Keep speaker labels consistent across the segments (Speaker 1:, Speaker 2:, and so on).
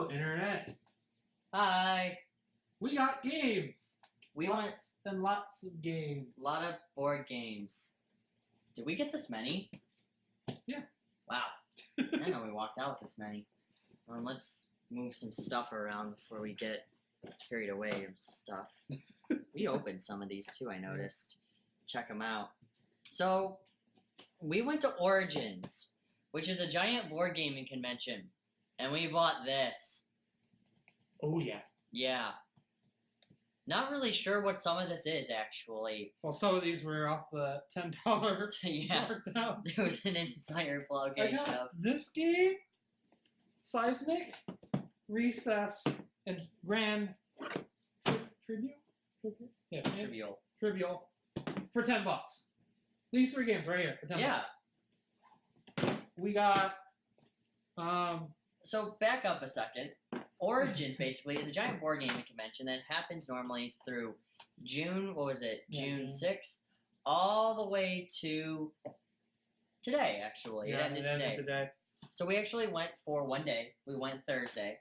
Speaker 1: Internet.
Speaker 2: Hi.
Speaker 1: We got games.
Speaker 2: We want
Speaker 1: Lots of games.
Speaker 2: a lot of board games. Did we get this many?
Speaker 1: Yeah.
Speaker 2: Wow. I didn't know we walked out with this many. Well, let's move some stuff around before we get carried away of stuff. We opened some of these too, I noticed. Check them out. So, we went to Origins, which is a giant board gaming convention, and we bought this.
Speaker 1: Oh yeah.
Speaker 2: Yeah. Not really sure what some of this is, actually.
Speaker 1: Well, some of these were off the $10
Speaker 2: Yeah.
Speaker 1: markdown.
Speaker 2: There was an entire
Speaker 1: I
Speaker 2: location
Speaker 1: got
Speaker 2: of.
Speaker 1: this game, Seismic, Recess, and Grand Trivial. Yeah,
Speaker 2: Trivial.
Speaker 1: Trivial for $10. These three games right here for $10.
Speaker 2: Yeah.
Speaker 1: We got
Speaker 2: So back up a second. Origins basically is a giant board gaming convention that happens normally through June. What was it?
Speaker 1: Yeah,
Speaker 2: June
Speaker 1: June.
Speaker 2: 6th, all the way to today. Actually, it ended today. So we actually went for one day. We went Thursday,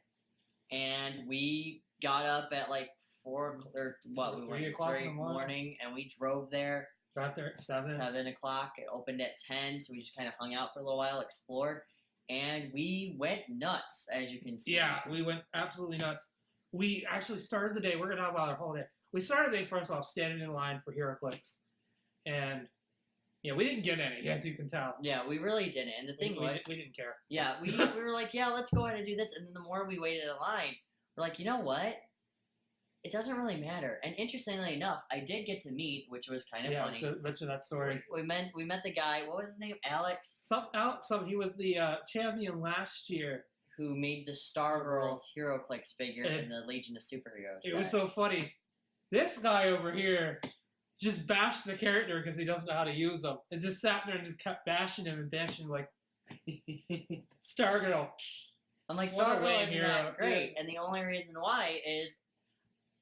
Speaker 2: and we got up at like 4 or what? We
Speaker 1: 3
Speaker 2: went
Speaker 1: o'clock
Speaker 2: 3
Speaker 1: in the morning.
Speaker 2: and we drove there.
Speaker 1: Got there at 7.
Speaker 2: 7 o'clock. It opened at 10, so we just kind of hung out for a little while, explored, and we went nuts, as you can see.
Speaker 1: Yeah, we went absolutely nuts. We actually started the day. We're gonna talk about our whole day. We started the day first off standing in line for HeroClix, and yeah, we didn't get any, as you can tell.
Speaker 2: Yeah, we really didn't. And the thing was,
Speaker 1: we didn't care.
Speaker 2: yeah, we were like, yeah, let's go ahead and do this. And then the more we waited in line, we're like, you know what? It doesn't really matter. And interestingly enough, I did get to meet, which was kind of funny.
Speaker 1: Yeah, mention that story.
Speaker 2: We met the guy. What was his name? Alex.
Speaker 1: He was the champion last year.
Speaker 2: Who made the Stargirls HeroClix figure in the Legion of Superheroes.
Speaker 1: It was so funny. This guy over here just bashed the character because he doesn't know how to use them. And just sat there and just kept bashing him and bashing him like, Stargirl.
Speaker 2: I'm like,
Speaker 1: What a
Speaker 2: Stargirl
Speaker 1: lame
Speaker 2: isn't
Speaker 1: hero.
Speaker 2: that great. And the only reason why is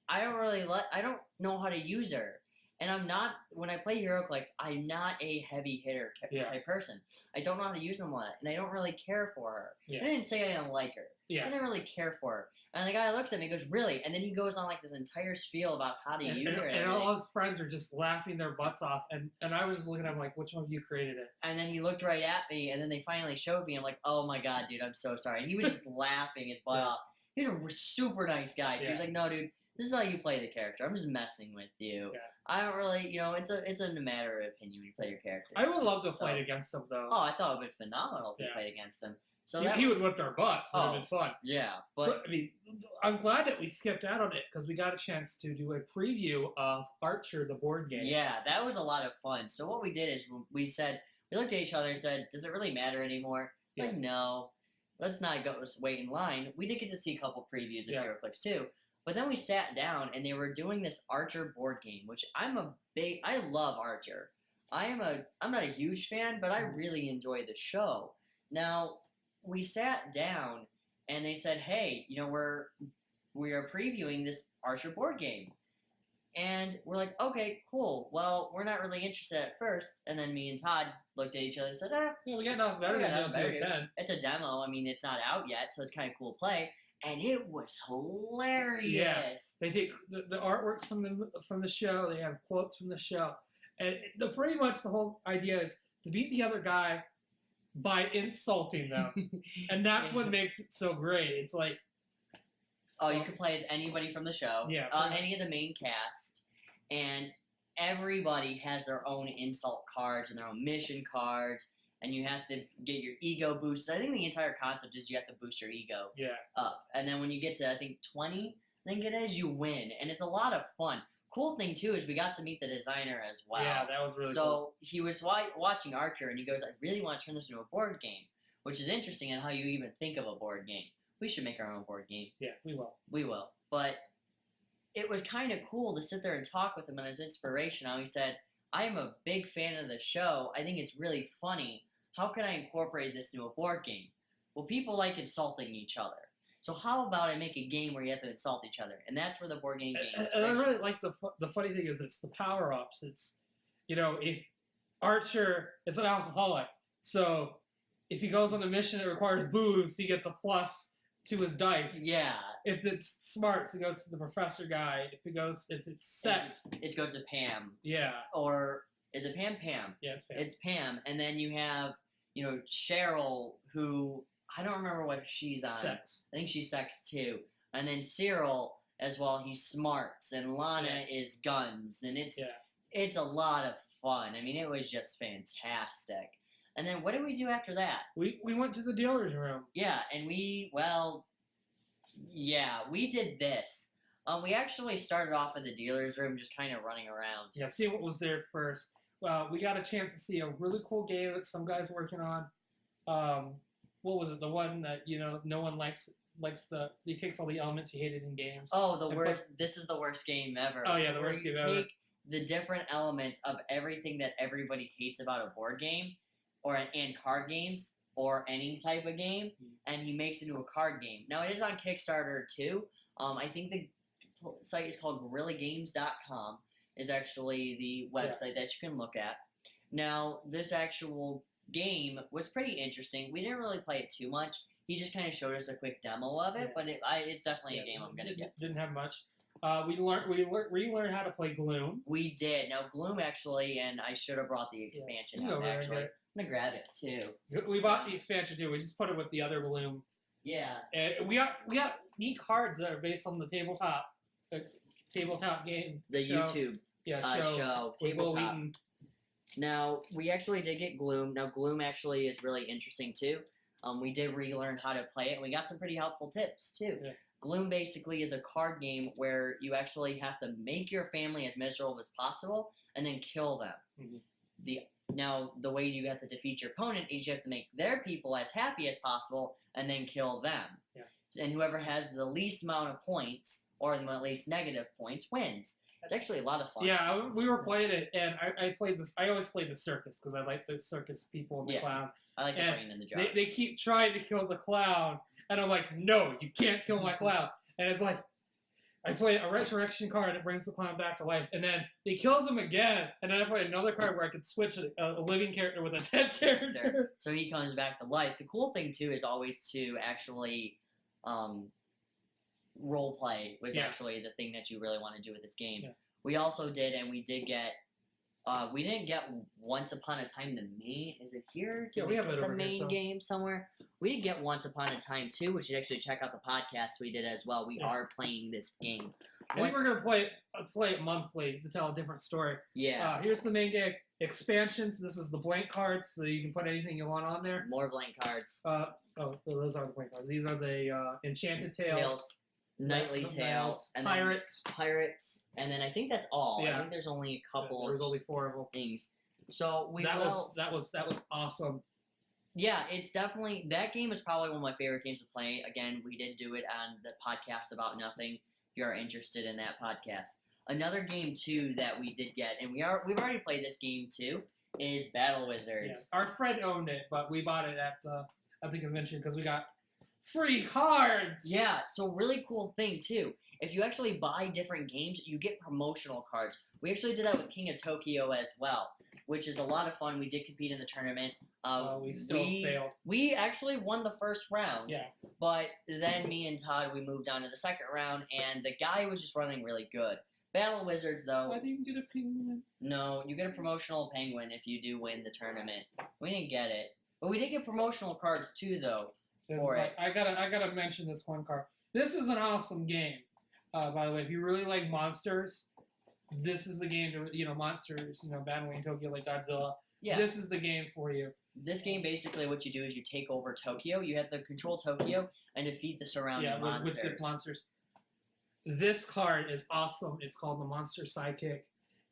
Speaker 2: I don't know how to use her. And I'm not, when I play HeroClix, I'm not a heavy hitter type person. I don't know how to use them well, and I don't really care for her.
Speaker 1: Yeah.
Speaker 2: I didn't say I don't like her.
Speaker 1: Yeah.
Speaker 2: I didn't really care for her. And the guy looks at me and goes, really? And then he goes on like this entire spiel about how to use her.
Speaker 1: And all his friends are just laughing their butts off. And I was just looking at him like, which one of you created it?
Speaker 2: And then he looked right at me, and then they finally showed me. I'm like, oh my god, dude, I'm so sorry. And he was just laughing his butt off. He's a super nice guy, too. He's like, no, dude. This is how you play the character. I'm just messing with you.
Speaker 1: Yeah.
Speaker 2: I don't really, it's a matter of opinion when you play your characters.
Speaker 1: I would love to fight against him, though.
Speaker 2: Oh, I thought it would be phenomenal if we played against him. So
Speaker 1: he would whip our butts. It would have been fun.
Speaker 2: Yeah, but
Speaker 1: I mean, I'm glad that we skipped out on it because we got a chance to do a preview of Archer, the board game.
Speaker 2: Yeah, that was a lot of fun. So what we did is we looked at each other and said, does it really matter anymore?
Speaker 1: Yeah.
Speaker 2: Like, no. Let's not wait in line. We did get to see a couple previews of HeroClix too. But then we sat down and they were doing this Archer board game, which I love Archer. I'm not a huge fan, but I really enjoy the show. Now, we sat down and they said, hey, we are previewing this Archer board game. And we're like, okay, cool. Well, we're not really interested at first. And then me and Todd looked at each other and said,
Speaker 1: yeah, we got nothing better than to attend.
Speaker 2: It's a demo. I mean, it's not out yet, so it's kind of cool to play. And it was hilarious.
Speaker 1: Yeah, they take the artworks from the show. They have quotes from the show, and pretty much the whole idea is to beat the other guy by insulting them, and that's what makes it so great. It's like,
Speaker 2: oh, you can play as anybody from the show, any of the main cast, and everybody has their own insult cards and their own mission cards. And you have to get your ego boosted. I think the entire concept is you have to boost your ego up. And then when you get to, I think, 20, I think it is, you win. And it's a lot of fun. Cool thing, too, is we got to meet the designer as well.
Speaker 1: Yeah, that was really cool.
Speaker 2: So he was watching Archer, and he goes, I really want to turn this into a board game, which is interesting in how you even think of a board game. We should make our own board game.
Speaker 1: Yeah, we will.
Speaker 2: We will. But it was kind of cool to sit there and talk with him and his inspiration. How he said, I am a big fan of the show. I think it's really funny. How can I incorporate this into a board game? Well, people like insulting each other. So how about I make a game where you have to insult each other? And that's where the board game is.
Speaker 1: And I really like the funny thing is it's the power-ups. It's, if Archer is an alcoholic, so if he goes on a mission that requires booze, he gets a plus to his dice.
Speaker 2: Yeah.
Speaker 1: If it's smarts, it goes to the professor guy. If it's sex,
Speaker 2: it goes to Pam.
Speaker 1: yeah.
Speaker 2: Or is it Pam? Pam.
Speaker 1: Yeah, it's Pam.
Speaker 2: It's Pam, and then you have Cheryl, who I don't remember what she's on.
Speaker 1: Sex.
Speaker 2: I think she's sex too. And then Cyril as well. He's smarts, and Lana is guns, and it's a lot of fun. I mean, it was just fantastic. And then what did we do after that?
Speaker 1: We went to the dealer's room.
Speaker 2: Yeah, and we did this. We actually started off at the dealer's room, just kind of running around.
Speaker 1: Yeah, see what was there first. Well, we got a chance to see a really cool game that some guy's working on. What was it? The one that no one likes he takes all the elements you hated in games.
Speaker 2: Oh, the worst! This is the worst game ever.
Speaker 1: Oh yeah, the worst game ever.
Speaker 2: Take the different elements of everything that everybody hates about a board game, and card games, or any type of game, and he makes it into a card game. Now it is on Kickstarter too. I think the site is called GorillaGames.com. Is actually the website that you can look at. Now this actual game was pretty interesting. We didn't really play it too much. He just kind of showed us a quick demo of it, but it's definitely a game I'm gonna get.
Speaker 1: Didn't have much. We learned how to play Gloom.
Speaker 2: We did. Now Gloom actually, and I should have brought the expansion out actually. I'm gonna grab it too.
Speaker 1: We bought the expansion too. We just put it with the other Gloom.
Speaker 2: Yeah.
Speaker 1: And we got neat cards that are based on the tabletop game.
Speaker 2: The
Speaker 1: show.
Speaker 2: YouTube show tabletop. Now we actually did get Gloom. Now Gloom actually is really interesting too. We did relearn how to play it, and we got some pretty helpful tips too.
Speaker 1: Yeah.
Speaker 2: Gloom basically is a card game where you actually have to make your family as miserable as possible and then kill them.
Speaker 1: Mm-hmm.
Speaker 2: Now, the way you have to defeat your opponent is you have to make their people as happy as possible and then kill them.
Speaker 1: Yeah.
Speaker 2: And whoever has the least amount of points, or the least negative points, wins. It's actually a lot of fun.
Speaker 1: Yeah, we were playing it, and I played this. I always play the circus because I like the circus people and the clown.
Speaker 2: I like the brain in the jar.
Speaker 1: They keep trying to kill the clown, and I'm like, no, you can't kill my clown. And it's like, I play a resurrection card that brings the clown back to life, and then he kills him again, and then I play another card where I could switch a living character with a dead character.
Speaker 2: So he comes back to life. The cool thing too is always to actually role play was actually the thing that you really want to do with this game.
Speaker 1: Yeah.
Speaker 2: We also did, and we did get. We didn't get Once Upon a Time the main. Is it here?
Speaker 1: Yeah, we have it
Speaker 2: the
Speaker 1: over
Speaker 2: main
Speaker 1: here, so.
Speaker 2: game somewhere. We did get Once Upon a Time too, which you should actually check out the podcast we did as well. We are playing this game.
Speaker 1: I think we're gonna play it monthly to tell a different story.
Speaker 2: Yeah.
Speaker 1: Here's the main game. Expansions. This is the blank cards, so you can put anything you want on there.
Speaker 2: More blank cards.
Speaker 1: Those aren't the blank cards. These are the Enchanted Tales.
Speaker 2: Knightly Tales, and Pirates, and then I think that's all.
Speaker 1: Yeah.
Speaker 2: I think there's only a couple.
Speaker 1: There's only 4 of them.
Speaker 2: Things. So
Speaker 1: that was awesome.
Speaker 2: Yeah, it's definitely that game is probably one of my favorite games to play. Again, we did do it on the podcast About Nothing. If you are interested in that podcast, another game too that we did get, and we've already played this game too, is Battle Wizards.
Speaker 1: Yeah. Our friend owned it, but we bought it at the convention because we got free cards!
Speaker 2: Yeah, so really cool thing, too. If you actually buy different games, you get promotional cards. We actually did that with King of Tokyo as well, which is a lot of fun. We did compete in the tournament.
Speaker 1: We still failed.
Speaker 2: We actually won the first round.
Speaker 1: Yeah.
Speaker 2: But then me and Todd, we moved on to the second round, and the guy was just running really good. Battle Wizards, though...
Speaker 1: Why didn't you get a penguin?
Speaker 2: No, you get a promotional penguin if you do win the tournament. We didn't get it. But we did get promotional cards, too, though.
Speaker 1: I gotta mention this one card. This is an awesome game. By the way, if you really like monsters, this is the game to monsters. Battling Tokyo like Godzilla. Yeah. This is the game for you.
Speaker 2: This game basically what you do is you take over Tokyo. You have to control Tokyo and defeat the surrounding monsters.
Speaker 1: With the monsters. This card is awesome. It's called the Monster Sidekick.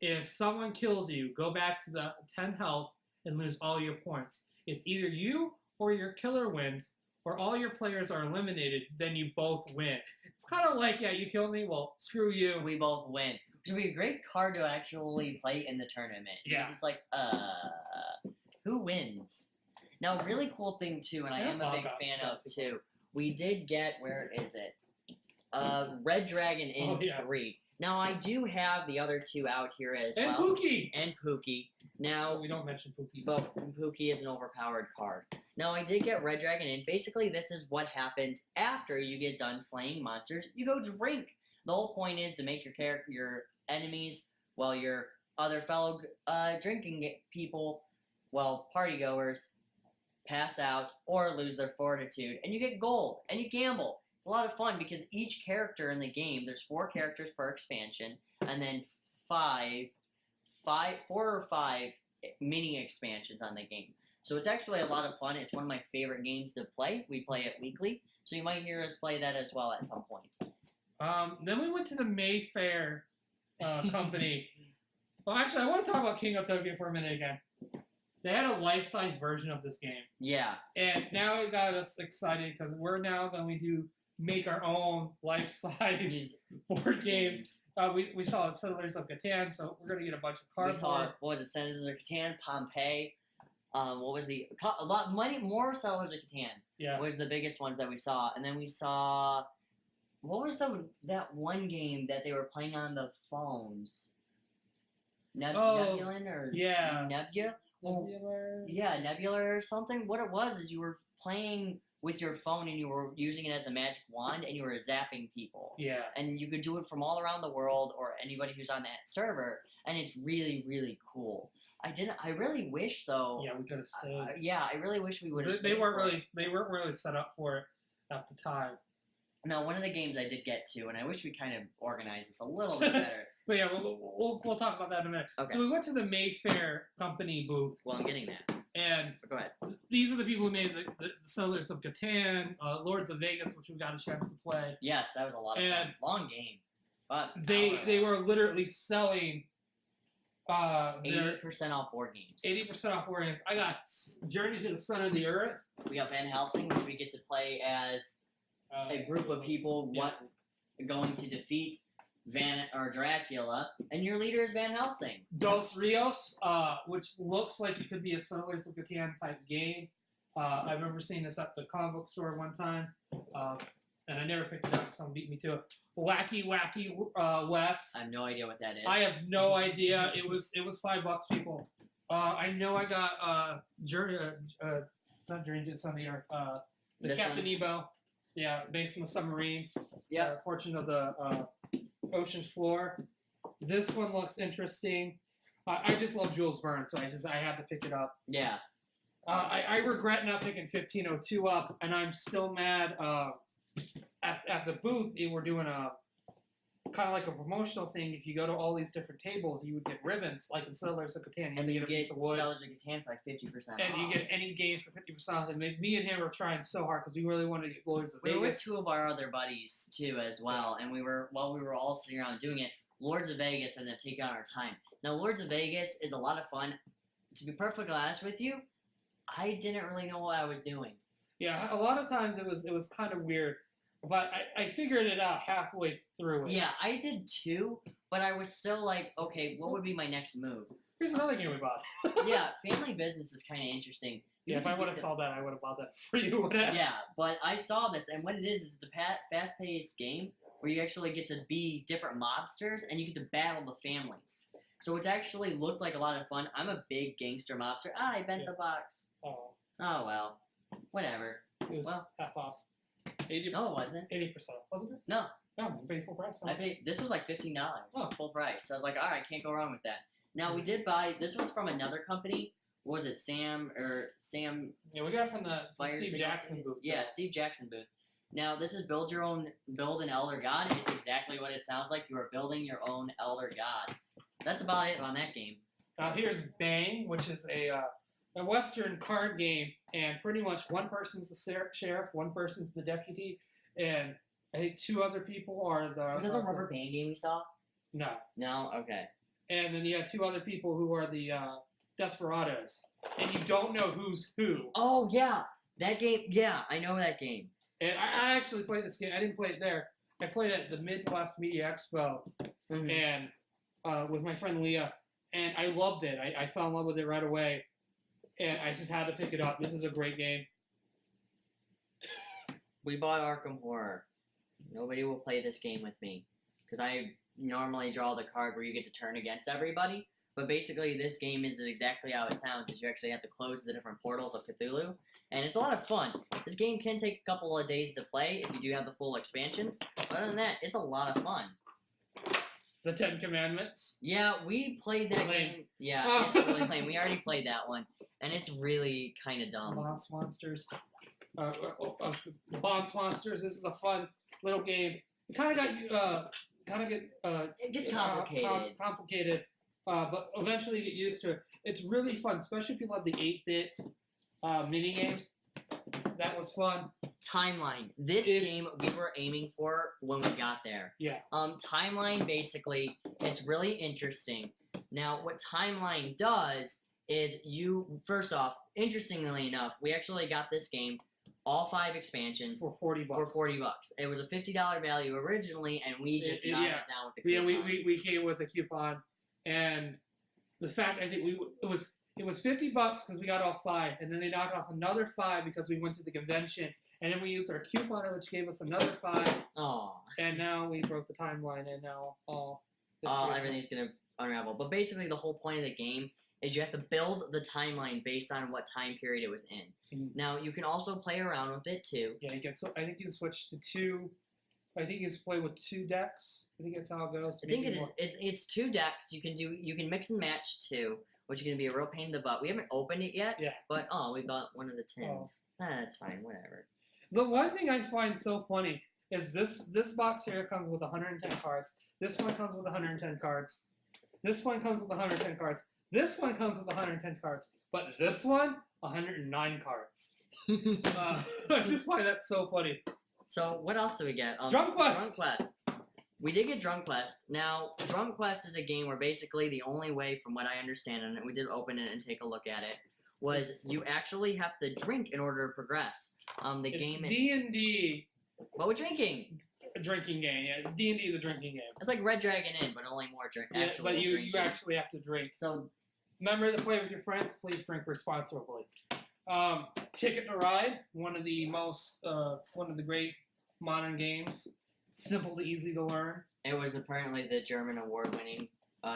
Speaker 1: If someone kills you, go back to the 10 health and lose all your points. If either you or your killer wins, or all your players are eliminated, then you both win. It's kind of like, you killed me, well, screw you.
Speaker 2: We both win. Which would be a great card to actually play in the tournament.
Speaker 1: Yeah.
Speaker 2: Because it's like, who wins? Now, really cool thing, too, and I am a big fan of, too. We did get, where is it? Red Dragon in
Speaker 1: Oh, yeah.
Speaker 2: 3. Now I do have the other 2 out here as
Speaker 1: And
Speaker 2: well.
Speaker 1: Pookie.
Speaker 2: And Pookie. Now,
Speaker 1: we don't mention Pookie.
Speaker 2: but Pookie is an overpowered card. Now I did get Red Dragon in. Basically, this is what happens after you get done slaying monsters. You go drink. The whole point is to make your enemies, well, your other fellow drinking people, well, partygoers, pass out or lose their fortitude, and you get gold and you gamble. It's a lot of fun because each character in the game, there's 4 characters per expansion, and then 4 or 5 mini expansions on the game. So it's actually a lot of fun. It's one of my favorite games to play. We play it weekly, so you might hear us play that as well at some point.
Speaker 1: Then we went to the Mayfair company. Well, actually, I want to talk about King of Tokyo for a minute again. They had a life-size version of this game.
Speaker 2: Yeah.
Speaker 1: And now it got us excited because we're now going to make our own life-size board games. We saw Settlers of Catan, so we're going to get a bunch of cardboard.
Speaker 2: We saw, what was it, Settlers of Catan, Pompeii. What was a lot more Settlers of Catan.
Speaker 1: Yeah.
Speaker 2: Was the biggest ones that we saw. And then we saw, what was that one game that they were playing on the phones? Nebulin or
Speaker 1: yeah.
Speaker 2: Nebula?
Speaker 1: Nebular.
Speaker 2: Yeah, Nebula or something. What it was is you were playing with your phone and you were using it as a magic wand and you were zapping people.
Speaker 1: Yeah.
Speaker 2: And you could do it from all around the world or anybody who's on that server, and it's really, really cool. I really wish though.
Speaker 1: Yeah, we could have stayed.
Speaker 2: Yeah, I really wish we would have.
Speaker 1: They weren't really set up for it at the time.
Speaker 2: Now, one of the games I did get to, and I wish we kind of organized this a little bit better.
Speaker 1: But yeah, we'll talk about that in a minute.
Speaker 2: Okay.
Speaker 1: So we went to the Mayfair company booth.
Speaker 2: Well, I'm getting that.
Speaker 1: And
Speaker 2: So go ahead.
Speaker 1: these are the people who made the Settlers of Catan, Lords of Vegas, which we got a chance to play.
Speaker 2: Yes, that was a lot of fun. Long game. But
Speaker 1: They were literally selling
Speaker 2: 80% off board games.
Speaker 1: 80% off board games. I got Journey to the Center of the Earth.
Speaker 2: We got Van Helsing, which we get to play as a group of people going to defeat Dracula, and your leader is Van Helsing.
Speaker 1: Dos Rios, which looks like it could be a Settlers of Catan type game. I remember seeing this at the comic book store one time, and I never picked it up. Someone beat me to it. Wacky West.
Speaker 2: I have no idea what that is.
Speaker 1: I have no idea. It was $5, people. I know I got not Journey to the Center of the Earth. The
Speaker 2: This
Speaker 1: Captain
Speaker 2: one?
Speaker 1: Nebo. Yeah, based on the submarine.
Speaker 2: Yep.
Speaker 1: Portion of the ocean floor. This one looks interesting. I just love Jules Verne, so I had to pick it up.
Speaker 2: Yeah.
Speaker 1: I regret not picking 1502 up, and I'm still mad. At the booth, they were doing a kind of like a promotional thing. If you go to all these different tables, you would get ribbons, like in Settlers of Catan.
Speaker 2: And
Speaker 1: You
Speaker 2: you
Speaker 1: get a piece
Speaker 2: get
Speaker 1: of wood,
Speaker 2: Settlers of Catan for like 50%
Speaker 1: and
Speaker 2: off.
Speaker 1: you get any game for 50% off. And me and him were trying so hard because we really wanted to get Lords of
Speaker 2: We were with
Speaker 1: Vegas.
Speaker 2: 2 of our other buddies too as well, and while we were all sitting around doing it, Lords of Vegas ended up taking on our time. Now, Lords of Vegas is a lot of fun. To be perfectly honest with you, I didn't really know what I was doing.
Speaker 1: Yeah, a lot of times it was kind of weird, but I figured it out halfway through it.
Speaker 2: Yeah, I did too, but I was still like, okay, what would be my next move?
Speaker 1: Here's another game we bought.
Speaker 2: Yeah, Family Business is kind of interesting.
Speaker 1: Yeah, if I would have saw that, I would have bought that for you.
Speaker 2: Yeah, but I saw this, and what it is it's a fast-paced game where you actually get to be different mobsters, and you get to battle the families. So it's actually looked like a lot of fun. I'm a big gangster mobster. I bent the box.
Speaker 1: Oh,
Speaker 2: Oh, well. Whatever.
Speaker 1: it was
Speaker 2: Well-
Speaker 1: half off. 80,
Speaker 2: No, it wasn't.
Speaker 1: 80%, wasn't it?
Speaker 2: No.
Speaker 1: No, I paid full price.
Speaker 2: I paid, this was like $15.
Speaker 1: Oh.
Speaker 2: Full price. So I was like, alright, can't go wrong with that. Now, we did buy, this was from another company. What was it, Sam?
Speaker 1: Yeah, we got it from the
Speaker 2: Fire
Speaker 1: Steve
Speaker 2: Signal?
Speaker 1: Jackson booth.
Speaker 2: Yeah, Steve Jackson booth. Now, this is Build an Elder God. It's exactly what it sounds like. You are building your own Elder God. That's about it on that game.
Speaker 1: Here's Bang, which is a Western card game, and pretty much one person's the sheriff, one person's the deputy, and I think 2 other people are the...
Speaker 2: Was that the rubber band game we saw?
Speaker 1: No.
Speaker 2: No? Okay.
Speaker 1: And then you have 2 other people who are the Desperados, and you don't know who's who.
Speaker 2: Oh, yeah. That game. Yeah, I know that game.
Speaker 1: And I actually played this game. I didn't play it there. I played it at the Midwest Media Expo,
Speaker 2: Mhm.
Speaker 1: and with my friend Leah, and I loved it. I fell in love with it right away, and I just had to pick it up. This is a great game.
Speaker 2: We bought Arkham Horror. Nobody will play this game with me because I normally draw the card where you get to turn against everybody. But basically, this game is exactly how it sounds. Is you actually have to close the different portals of Cthulhu, and it's a lot of fun. This game can take a couple of days to play if you do have the full expansions. But other than that, it's a lot of fun.
Speaker 1: The Ten Commandments.
Speaker 2: Yeah, we played that game. Yeah, it's really lame. We already played that one, and it's really kind of dumb.
Speaker 1: Boss Monsters. Boss Monsters. This is a fun little game. It kind of got you.
Speaker 2: It gets complicated.
Speaker 1: Complicated. But eventually you get used to it. It's really fun, especially if you love the 8-bit mini games. That was fun.
Speaker 2: Timeline. This game we were aiming for when we got there.
Speaker 1: Yeah.
Speaker 2: Timeline, basically, it's really interesting. Now, what Timeline does is first off, interestingly enough, we actually got this game, all 5 expansions,
Speaker 1: for $40.
Speaker 2: For $40. It was a $50 value originally, and we just knocked it down with the coupons.
Speaker 1: Yeah, we came with a coupon, and the fact, I think it was $50 because we got all 5, and then they knocked off another 5 because we went to the convention, and then we used our coupon, which gave us another 5.
Speaker 2: Oh.
Speaker 1: And now we broke the timeline, and now
Speaker 2: everything's gonna unravel. But basically, the whole point of the game is you have to build the timeline based on what time period it was in.
Speaker 1: Mm-hmm.
Speaker 2: Now, you can also play around with it too.
Speaker 1: Yeah, I think you can switch to 2. I think you can play with 2 decks. I think that's how it goes.
Speaker 2: I think it is. It's 2 decks. You can mix and match 2. Which is going to be a real pain in the butt. We haven't opened it yet.
Speaker 1: Yeah.
Speaker 2: But, we got one of the tins. That's fine, whatever.
Speaker 1: The one thing I find so funny is this box here comes with 110 cards. This one comes with 110 cards. This one comes with 110 cards. This one comes with 110 cards. But this one, 109 cards. I just find that so funny.
Speaker 2: So, what else do we get?
Speaker 1: Drum Quest!
Speaker 2: Drum Quest. We did get Drum Quest. Now, Drum Quest is a game where basically the only way, from what I understand, and we did open it and take a look at it, was you actually have to drink in order to progress. The game is
Speaker 1: D&D.
Speaker 2: What we're drinking?
Speaker 1: A drinking game, yeah. It's D&D, the drinking game.
Speaker 2: It's like Red Dragon Inn, but only more drink.
Speaker 1: Yeah, but you actually have to drink.
Speaker 2: So,
Speaker 1: remember to play with your friends. Please drink responsibly. Ticket to Ride, one of the great modern games. Simple to easy to learn.
Speaker 2: It was apparently the German award-winning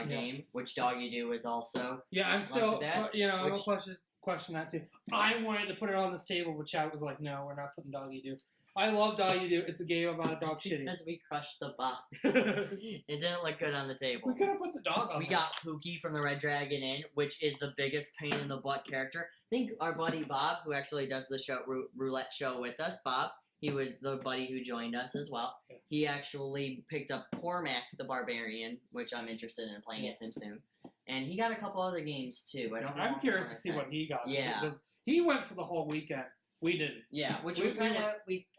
Speaker 2: game, which Doggy Doo is also.
Speaker 1: Yeah, I'm still,
Speaker 2: that,
Speaker 1: I will question that too. I wanted to put it on this table, but chat was like, no, we're not putting Doggy Doo. I love Doggy Doo. It's a game about a dog shitting.
Speaker 2: Because we crushed the box. It didn't look good on the table.
Speaker 1: We could have put the dog on.
Speaker 2: We got Pookie from the Red Dragon Inn, which is the biggest pain in the butt character. I think our buddy Bob, who actually does the show roulette show with us, Bob. He was the buddy who joined us as well. He actually picked up Cormac the Barbarian, which I'm interested in playing as him soon. And he got a couple other games too.
Speaker 1: I'm curious to see what he got.
Speaker 2: Yeah.
Speaker 1: Because he went for the whole weekend. We didn't.
Speaker 2: Yeah, which I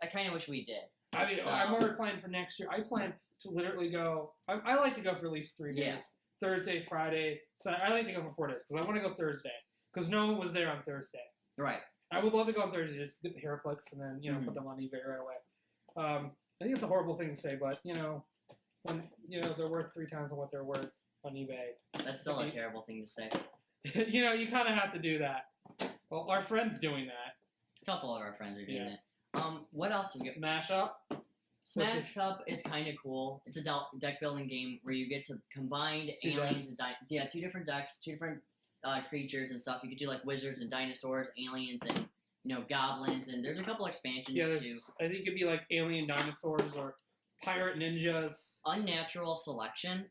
Speaker 2: kind of wish we did.
Speaker 1: I mean, I'm already planning for next year. I plan to literally go. I like to go for at least 3 days.
Speaker 2: Yeah.
Speaker 1: Thursday, Friday. So I like to go for 4 days because I want to go Thursday because no one was there on Thursday.
Speaker 2: Right.
Speaker 1: I would love to go on Thursday, just get the HeroClix and then put them on eBay right away. I think it's a horrible thing to say, but when they're worth 3 times what they're worth on eBay.
Speaker 2: That's still a terrible thing to say.
Speaker 1: You kind of have to do that. Well, our friend's doing that.
Speaker 2: A couple of our friends are doing that. What else?
Speaker 1: Smash Up.
Speaker 2: Smash Up is kind of cool. It's a deck building game where you get to combine aliens. And 2 different decks, 2 different creatures and stuff. You could do like wizards and dinosaurs, aliens and goblins, and there's a couple expansions too.
Speaker 1: I think it'd be like alien dinosaurs or pirate ninjas.
Speaker 2: Unnatural Selection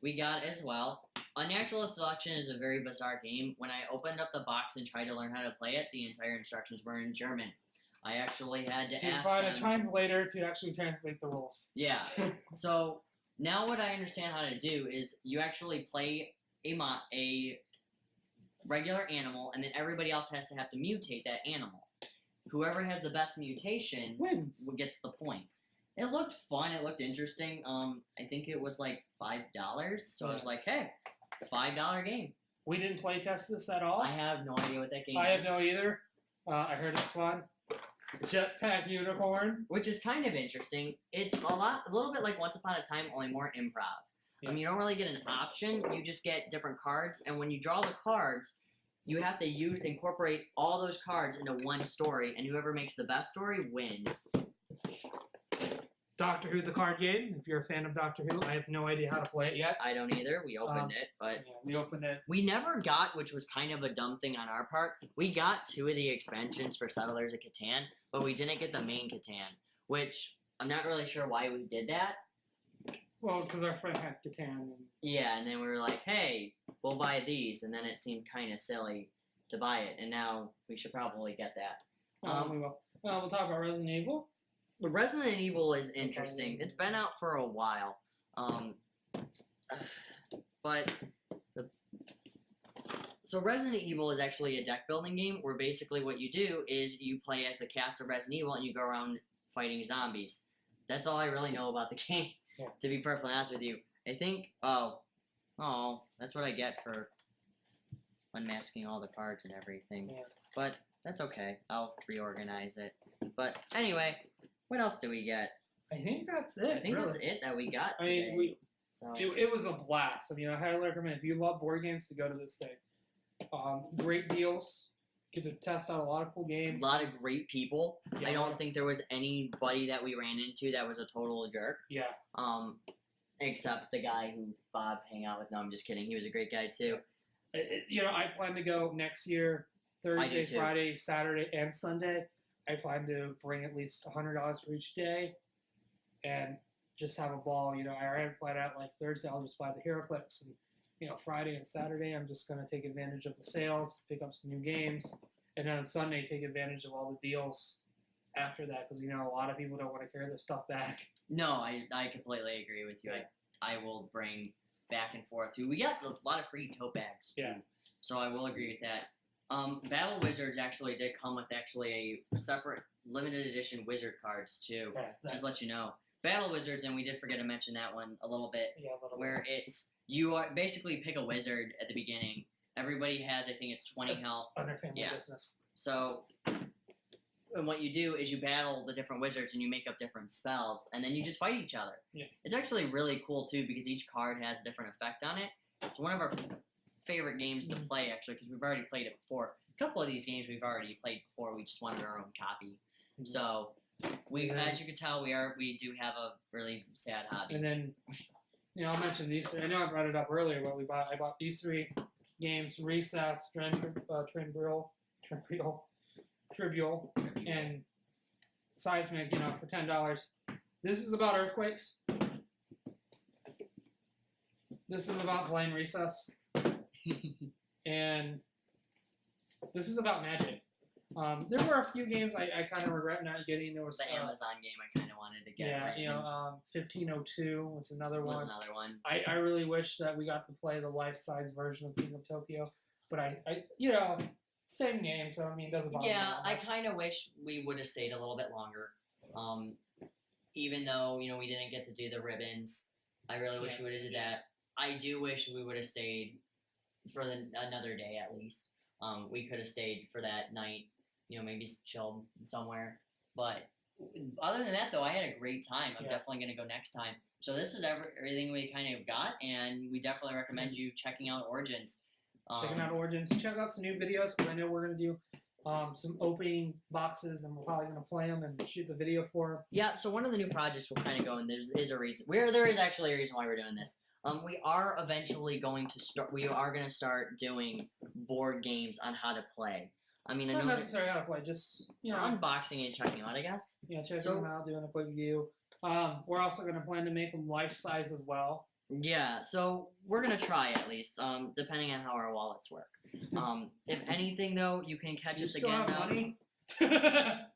Speaker 2: we got as well. Unnatural Selection is a very bizarre game. When I opened up the box and tried to learn how to play it, the entire instructions were in German. I actually had to ask
Speaker 1: find
Speaker 2: them.
Speaker 1: A translator to actually translate the rules.
Speaker 2: Yeah. So now what I understand how to do is you actually play a regular animal, and then everybody else has to mutate that animal. Whoever has the best mutation
Speaker 1: wins.
Speaker 2: Gets the point. It looked fun. It looked interesting. I think it was like $5. So I was like, hey, $5 game.
Speaker 1: We didn't play test this at all.
Speaker 2: I have no idea what that game is.
Speaker 1: I have no either. I heard it's fun. Jetpack Unicorn.
Speaker 2: Which is kind of interesting. It's a little bit like Once Upon a Time, only more improv.
Speaker 1: Yeah.
Speaker 2: You don't really get an option. You just get different cards, and when you draw the cards, you have to incorporate all those cards into one story, and whoever makes the best story wins.
Speaker 1: Doctor Who the card game. If you're a fan of Doctor Who, I have no idea how to play it yet.
Speaker 2: I don't either. We opened it, but
Speaker 1: Yeah, we opened it.
Speaker 2: we never got, which was kind of a dumb thing on our part. We got 2 of the expansions for Settlers of Catan, but we didn't get the main Catan, which I'm not really sure why we did that.
Speaker 1: Well, because our friend had Catan. And...
Speaker 2: Yeah, and then we were like, hey, we'll buy these, and then it seemed kind of silly to buy it, and now we should probably get that.
Speaker 1: we will. We'll talk about Resident Evil.
Speaker 2: The Resident Evil is interesting. It's been out for a while, but so Resident Evil is actually a deck building game where basically what you do is you play as the cast of Resident Evil and you go around fighting zombies. That's all I really know about the game, to be perfectly honest with you. I think, oh, that's what I get for unmasking all the cards and everything.
Speaker 1: Yeah.
Speaker 2: But that's okay. I'll reorganize it. But anyway, what else do we get?
Speaker 1: I think that's it.
Speaker 2: I think that's it that we got today.
Speaker 1: I mean,
Speaker 2: so.
Speaker 1: it was a blast. I mean, I highly recommend if you love board games to go to this thing. Great deals. Get to test out a lot of cool games.
Speaker 2: A lot of great people.
Speaker 1: Yeah,
Speaker 2: I don't think there was anybody that we ran into that was a total jerk.
Speaker 1: Yeah.
Speaker 2: Except the guy who Bob hang out with. No, I'm just kidding. He was a great guy too.
Speaker 1: I plan to go next year, Thursday, Friday, Saturday, and Sunday. I plan to bring at least $100 for each day, and just have a ball. I already planned out like Thursday. I'll just buy the HeroClix, and Friday and Saturday I'm just gonna take advantage of the sales, pick up some new games, and then on Sunday take advantage of all the deals after that because a lot of people don't want to carry their stuff back.
Speaker 2: No, I completely agree with you. I will bring back and forth too. We got a lot of free tote bags too, so I will agree with that. Battle Wizards actually did come with a separate limited edition wizard cards too. Just let you know. Battle Wizards, and we did forget to mention that one a little bit, where it's you are basically pick a wizard at the beginning. Everybody has, I think it's 20 health.
Speaker 1: Under family business.
Speaker 2: So, and what you do is you battle the different wizards and you make up different spells, and then you just fight each other.
Speaker 1: Yeah.
Speaker 2: It's actually really cool too because each card has a different effect on it. It's one of our favorite games to play actually because we've already played it before. A couple of these games we've already played before. We just wanted our own copy. So as you can tell, we do have a really sad hobby.
Speaker 1: And then I'll mention these three. I know I brought it up earlier, but I bought these 3 games: Recess, Trivial, and Seismic. For $10. This is about earthquakes. This is about playing Recess. And this is about magic. There were a few games I kind of regret not getting. There was
Speaker 2: the Amazon game I kind of wanted to get.
Speaker 1: Yeah, 1502 was another one.
Speaker 2: Another one.
Speaker 1: I really wish that we got to play the life-size version of King of Tokyo, but I same game, so it doesn't bother me.
Speaker 2: Yeah, I kind of wish we would have stayed a little bit longer. Even though we didn't get to do the ribbons, I really wish we would have did that. I do wish we would have stayed for another day at least. We could have stayed for that night, maybe chilled somewhere. But other than that, though, I had a great time. I'm definitely going to go next time. So this is everything we kind of got, and we definitely recommend you checking out Origins.
Speaker 1: Checking out Origins. Check out some new videos because I know we're going to do some opening boxes, and we're probably going to play them and shoot the video for them.
Speaker 2: Yeah, so one of the new projects we'll kind of go, and there is a reason. There is actually a reason why we're doing this. We are eventually going to start. We are going to start doing board games on how to play.
Speaker 1: Not necessarily how to play, just
Speaker 2: unboxing and checking them out, I guess.
Speaker 1: Yeah, checking them out, doing a quick view. We're also going to plan to make them life size as well.
Speaker 2: Yeah, so we're going to try at least, depending on how our wallets work. If anything, though, you can catch us again.
Speaker 1: Have money?
Speaker 2: Anyway.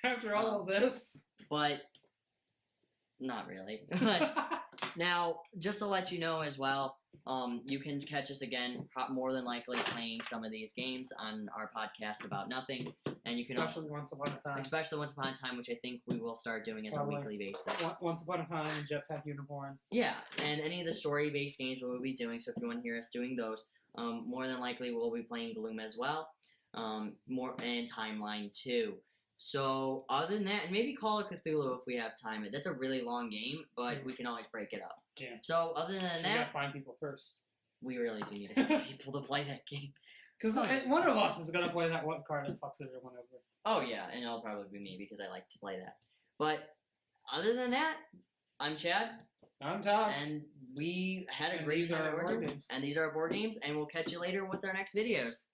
Speaker 1: After all of this.
Speaker 2: But not really. Now, just to let you know as well, you can catch us again, more than likely playing some of these games on our podcast About Nothing, and you can
Speaker 1: especially Once Upon a Time.
Speaker 2: Especially Once Upon a Time, which I think we will start doing as a weekly basis.
Speaker 1: Once Upon a Time and Jetpack Unicorn.
Speaker 2: Yeah, and any of the story-based games we will be doing. So if you want to hear us doing those, more than likely we'll be playing Gloom as well, more and Timeline too. So other than that, and maybe Call of Cthulhu if we have time. That's a really long game, but we can always break it up.
Speaker 1: Yeah.
Speaker 2: So other than that,
Speaker 1: we gotta find people first.
Speaker 2: We really do need to have people to play that game.
Speaker 1: Because one of us is gonna play that one card that fucks everyone over.
Speaker 2: Oh yeah, and it'll probably be me because I like to play that. But other than that, I'm Chad,
Speaker 1: I'm Todd.
Speaker 2: and we had a
Speaker 1: And
Speaker 2: great
Speaker 1: these
Speaker 2: time
Speaker 1: are
Speaker 2: at
Speaker 1: our board
Speaker 2: Origins.
Speaker 1: games.
Speaker 2: And these are our board games, and we'll catch you later with our next videos.